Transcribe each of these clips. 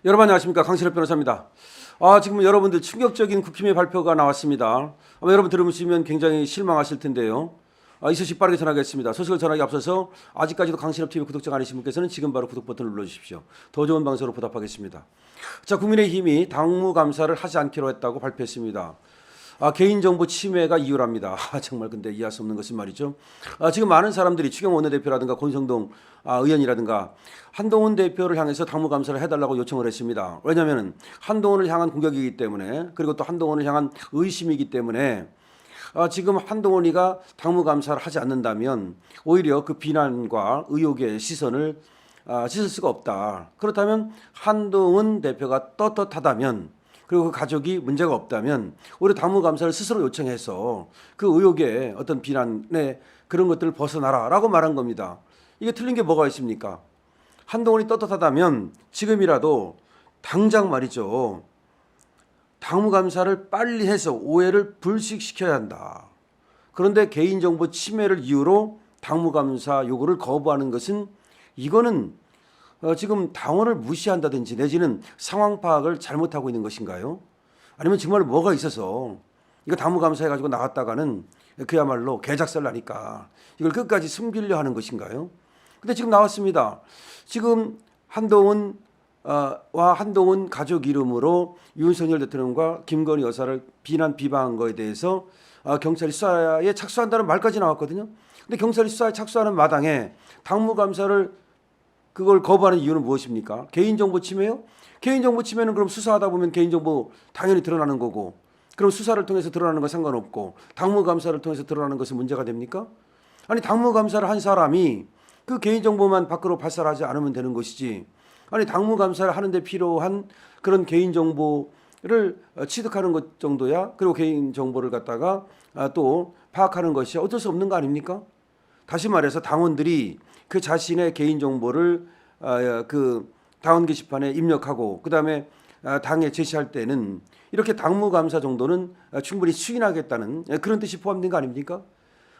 여러분 안녕하십니까, 강신업 변호사입니다. 지금 여러분들 충격적인 국힘의 발표가 나왔습니다. 아마 여러분 들으시면 굉장히 실망하실 텐데요. 이 소식 빠르게 전하겠습니다. 소식을 전하기 앞서서 아직까지도 강신업TV 구독자 아니신 분께서는 지금 바로 구독 버튼을 눌러주십시오. 더 좋은 방송으로 보답하겠습니다. 자, 국민의힘이 당무감사를 하지 않기로 했다고 발표했습니다. 개인정보 침해가 이유랍니다. 정말 근데 이해할 수 없는 것은 말이죠. 지금 많은 사람들이 추경 원내대표라든가 권성동 의원이라든가 한동훈 대표를 향해서 당무감사를 해달라고 요청을 했습니다. 왜냐하면 한동훈을 향한 공격이기 때문에, 그리고 또 한동훈을 향한 의심이기 때문에 지금 한동훈이가 당무감사를 하지 않는다면 오히려 그 비난과 의혹의 시선을 씻을 수가 없다. 그렇다면 한동훈 대표가 떳떳하다면, 그리고 그 가족이 문제가 없다면 오히려 당무감사를 스스로 요청해서 그 의혹의 어떤 비난의 그런 것들을 벗어나라라고 말한 겁니다. 이게 틀린 게 뭐가 있습니까? 한동훈이 떳떳하다면 지금이라도 당장 말이죠, 당무감사를 빨리 해서 오해를 불식시켜야 한다. 그런데 개인정보 침해를 이유로 당무감사 요구를 거부하는 것은, 이거는 지금 당원을 무시한다든지 내지는 상황 파악을 잘못하고 있는 것인가요? 아니면 정말 뭐가 있어서 이거 당무감사해가지고 나갔다가는 그야말로 개작살 나니까 이걸 끝까지 숨기려 하는 것인가요? 근데 지금 나왔습니다. 지금 한동훈과 한동훈 가족 이름으로 윤석열 대통령과 김건희 여사를 비방한 거에 대해서 경찰이 수사에 착수한다는 말까지 나왔거든요. 근데 경찰이 수사에 착수하는 마당에 당무감사를 그걸 거부하는 이유는 무엇입니까? 개인정보 침해요? 개인정보 침해는 그럼 수사하다 보면 개인정보 당연히 드러나는 거고, 그럼 수사를 통해서 드러나는 건 상관없고 당무감사를 통해서 드러나는 것은 문제가 됩니까? 아니, 당무감사를 한 사람이 그 개인정보만 밖으로 발설하지 않으면 되는 것이지, 아니 당무감사를 하는데 필요한 그런 개인정보를 취득하는 것 정도야, 그리고 개인정보를 갖다가 또 파악하는 것이 어쩔 수 없는 거 아닙니까? 다시 말해서 당원들이 그 자신의 개인정보를 그 당원 게시판에 입력하고 그다음에 당에 제시할 때는 이렇게 당무감사 정도는 충분히 수행하겠다는 그런 뜻이 포함된 거 아닙니까?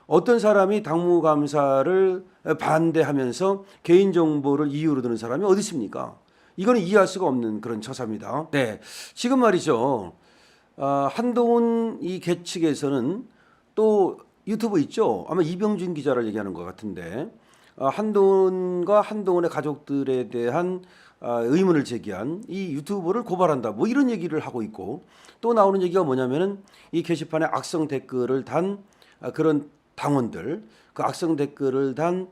어떤 사람이 당무감사를 반대하면서 개인정보를 이유로 드는 사람이 어디 있습니까? 이거는 이해할 수가 없는 그런 처사입니다. 네, 지금 말이죠. 한동훈 이 계측에서는 또 유튜브 있죠. 아마 이병준 기자를 얘기하는 것 같은데, 한동훈과 한동훈의 가족들에 대한 의문을 제기한 이 유튜버를 고발한다, 뭐 이런 얘기를 하고 있고, 또 나오는 얘기가 뭐냐면은 이 게시판에 악성 댓글을 단 그런 당원들, 그 악성 댓글을 단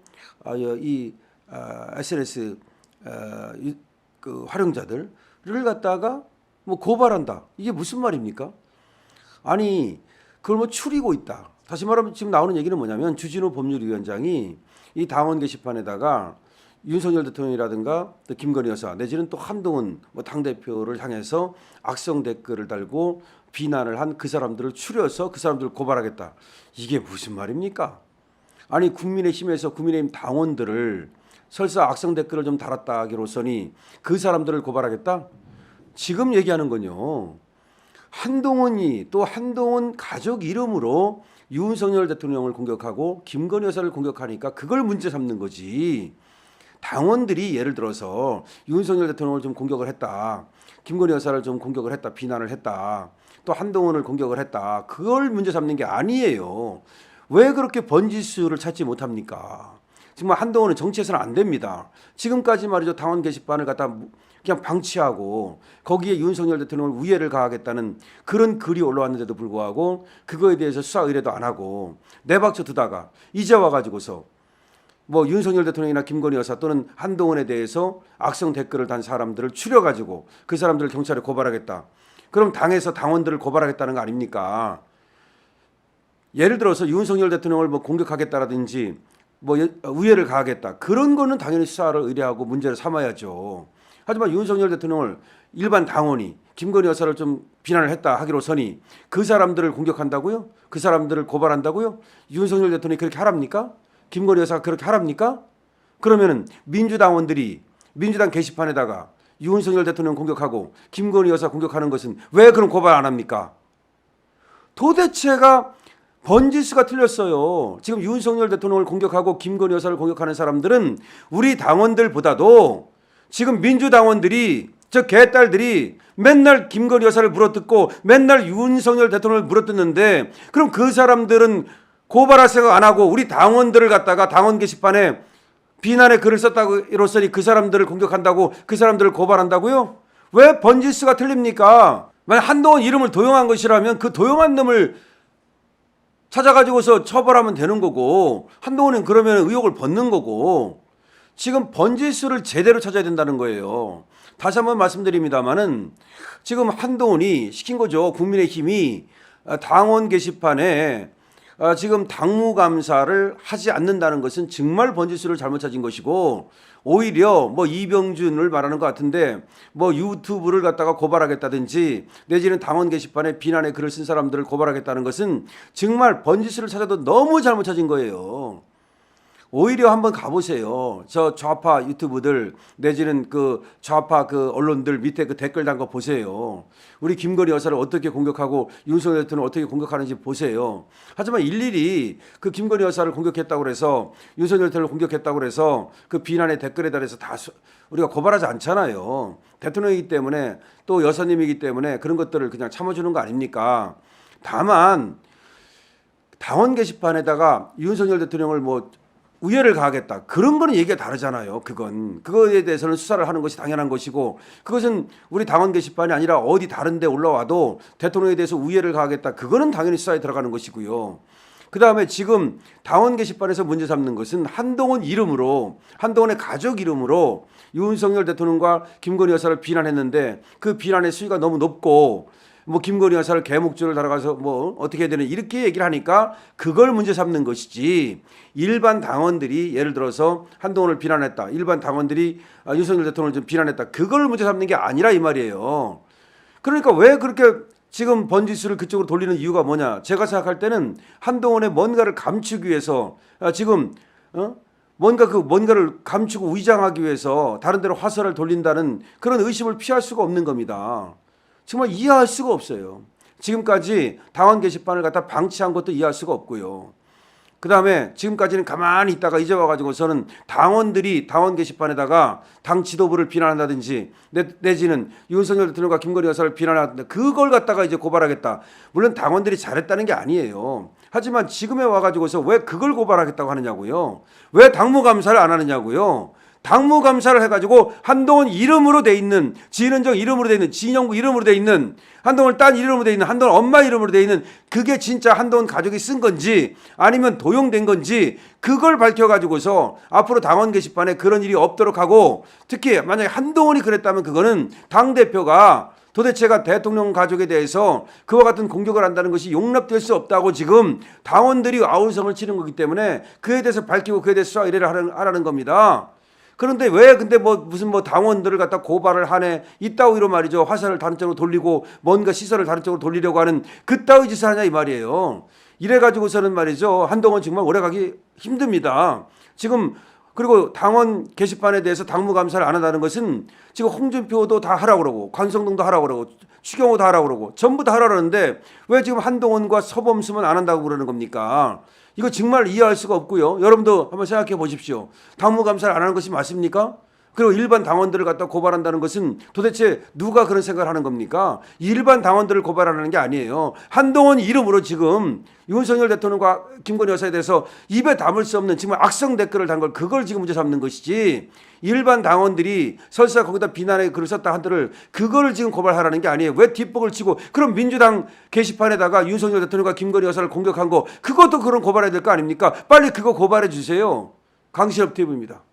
이 SNS 그 활용자들을 갖다가 뭐 고발한다. 이게 무슨 말입니까? 아니, 그걸 뭐 추리고 있다. 다시 말하면 지금 나오는 얘기는 뭐냐면, 주진우 법률위원장이 이 당원 게시판에다가 윤석열 대통령이라든가 또 김건희 여사 내지는 또 한동훈 당대표를 향해서 악성 댓글을 달고 비난을 한 그 사람들을 추려서 그 사람들을 고발하겠다. 이게 무슨 말입니까? 아니, 국민의힘에서 국민의힘 당원들을 설사 악성 댓글을 좀 달았다 하기로서니 그 사람들을 고발하겠다? 지금 얘기하는 건요, 한동훈이 또 한동훈 가족 이름으로 윤석열 대통령을 공격하고 김건희 여사를 공격하니까 그걸 문제 삼는 거지. 당원들이 예를 들어서 윤석열 대통령을 좀 공격을 했다, 김건희 여사를 좀 공격을 했다, 비난을 했다, 또 한동훈을 공격을 했다, 그걸 문제 삼는 게 아니에요. 왜 그렇게 번지수를 찾지 못합니까? 정말 한동훈은 정치에서는 안 됩니다. 지금까지 말이죠, 당원 게시판을 갖다 그냥 방치하고 거기에 윤석열 대통령을 우애를 가하겠다는 그런 글이 올라왔는데도 불구하고 그거에 대해서 수사 의뢰도 안 하고 내박쳐 두다가 이제 와가지고서 뭐 윤석열 대통령이나 김건희 여사 또는 한동훈에 대해서 악성 댓글을 단 사람들을 추려가지고 그 사람들을 경찰에 고발하겠다. 그럼 당에서 당원들을 고발하겠다는 거 아닙니까? 예를 들어서 윤석열 대통령을 뭐 공격하겠다라든지 뭐 우애를 가하겠다, 그런 거는 당연히 수사를 의뢰하고 문제를 삼아야죠. 하지만 윤석열 대통령을 일반 당원이 김건희 여사를 좀 비난을 했다 하기로서니 그 사람들을 공격한다고요? 그 사람들을 고발한다고요? 윤석열 대통령이 그렇게 하랍니까? 김건희 여사가 그렇게 하랍니까? 그러면은 민주당원들이 민주당 게시판에다가 윤석열 대통령 공격하고 김건희 여사 공격하는 것은 왜 그럼 고발 안 합니까? 도대체가 번지수가 틀렸어요. 지금 윤석열 대통령을 공격하고 김건희 여사를 공격하는 사람들은 우리 당원들보다도 지금 민주당원들이 저 개딸들이 맨날 김건희 여사를 물어뜯고 맨날 윤석열 대통령을 물어뜯는데 그럼 그 사람들은 고발할 생각 안 하고 우리 당원들을 갖다가 당원 게시판에 비난의 글을 썼다고로서니 그 사람들을 공격한다고 그 사람들을 고발한다고요? 왜 번지수가 틀립니까? 만약 한동훈 이름을 도용한 것이라면 그 도용한 놈을 찾아가지고서 처벌하면 되는 거고 한동훈은 그러면 의혹을 벗는 거고 지금 번지수를 제대로 찾아야 된다는 거예요. 다시 한번 말씀드립니다마는 지금 한동훈이 시킨 거죠. 국민의힘이 당원 게시판에 지금 당무감사를 하지 않는다는 것은 정말 번지수를 잘못 찾은 것이고 오히려 뭐 이병준을 말하는 것 같은데 뭐 유튜브를 갖다가 고발하겠다든지 내지는 당원 게시판에 비난의 글을 쓴 사람들을 고발하겠다는 것은 정말 번지수를 찾아도 너무 잘못 찾은 거예요. 오히려 한번 가보세요. 저 좌파 유튜브들 내지는 그 좌파 그 언론들 밑에 그 댓글 단 거 보세요. 우리 김건희 여사를 어떻게 공격하고 윤석열 대통령을 어떻게 공격하는지 보세요. 하지만 일일이 그 김건희 여사를 공격했다고 해서 윤석열 대통령을 공격했다고 해서 그 비난의 댓글에 달해서 다 우리가 고발하지 않잖아요. 대통령이기 때문에 또 여사님이기 때문에 그런 것들을 그냥 참아주는 거 아닙니까? 다만 당원 게시판에다가 윤석열 대통령을 뭐 우열을 가하겠다. 그런 거는 얘기가 다르잖아요. 그거에 대해서는 수사를 하는 것이 당연한 것이고 그것은 우리 당원 게시판이 아니라 어디 다른 데 올라와도 대통령에 대해서 우열을 가하겠다. 그거는 당연히 수사에 들어가는 것이고요. 그다음에 지금 당원 게시판에서 문제 삼는 것은 한동훈 이름으로 한동훈의 가족 이름으로 윤석열 대통령과 김건희 여사를 비난했는데 그 비난의 수위가 너무 높고 뭐 김건희 여사를 개목줄을 달아가서 뭐 어떻게 해야 되는 이렇게 얘기를 하니까 그걸 문제 삼는 것이지 일반 당원들이 예를 들어서 한동훈을 비난했다. 일반 당원들이 윤석열 대통령을 좀 비난했다. 그걸 문제 삼는 게 아니라 이 말이에요. 그러니까 왜 그렇게 지금 번지수를 그쪽으로 돌리는 이유가 뭐냐. 제가 생각할 때는 한동훈의 뭔가를 감추기 위해서 지금 뭔가를 감추고 위장하기 위해서 다른 데로 화살을 돌린다는 그런 의심을 피할 수가 없는 겁니다. 정말 이해할 수가 없어요. 지금까지 당원 게시판을 갖다 방치한 것도 이해할 수가 없고요. 그 다음에 지금까지는 가만히 있다가 이제 와가지고서는 당원들이 당원 게시판에다가 당 지도부를 비난한다든지 내지는 윤석열 대통령과 김건희 여사를 비난한다. 그걸 갖다가 이제 고발하겠다. 물론 당원들이 잘했다는 게 아니에요. 하지만 지금에 와가지고서 왜 그걸 고발하겠다고 하느냐고요. 왜 당무감사를 안 하느냐고요. 당무감사를 해가지고 한동훈 이름으로 돼 있는 진은정 이름으로 돼 있는 진영구 이름으로 돼 있는 한동훈 딸 이름으로 돼 있는 한동훈 엄마 이름으로 돼 있는 그게 진짜 한동훈 가족이 쓴 건지 아니면 도용된 건지 그걸 밝혀가지고서 앞으로 당원 게시판에 그런 일이 없도록 하고 특히 만약에 한동훈이 그랬다면 그거는 당대표가 도대체가 대통령 가족에 대해서 그와 같은 공격을 한다는 것이 용납될 수 없다고 지금 당원들이 아우성을 치는 거기 때문에 그에 대해서 밝히고 그에 대해서 수사 의뢰를 하라는 겁니다. 그런데 왜 근데 무슨 당원들을 갖다 고발을 하네 이따위로 말이죠. 화살을 다른 쪽으로 돌리고 뭔가 시선을 다른 쪽으로 돌리려고 하는 그따위 짓을 하냐 이 말이에요. 이래 가지고서는 말이죠. 한동훈 정말 오래 가기 힘듭니다. 지금 그리고 당원 게시판에 대해서 당무감사를 안 한다는 것은 지금 홍준표도 다 하라고 그러고 관성동도 하라고 그러고 추경호 다 하라고 그러고 전부 다 하라고 그러는데 왜 지금 한동훈과 서범수만 안 한다고 그러는 겁니까? 이거 정말 이해할 수가 없고요. 여러분도 한번 생각해 보십시오. 당무감사를 안 하는 것이 맞습니까? 그리고 일반 당원들을 갖다 고발한다는 것은 도대체 누가 그런 생각을 하는 겁니까? 일반 당원들을 고발하는 게 아니에요. 한동훈 이름으로 지금 윤석열 대통령과 김건희 여사에 대해서 입에 담을 수 없는 정말 악성 댓글을 단 걸 그걸 지금 문제 삼는 것이지 일반 당원들이 설사 거기다 비난의 글을 썼다 한들을 그거를 지금 고발하라는 게 아니에요. 왜 뒷북을 치고 그럼 민주당 게시판에다가 윤석열 대통령과 김건희 여사를 공격한 거 그것도 그런 고발해야 될 거 아닙니까? 빨리 그거 고발해 주세요. 강신업 TV입니다.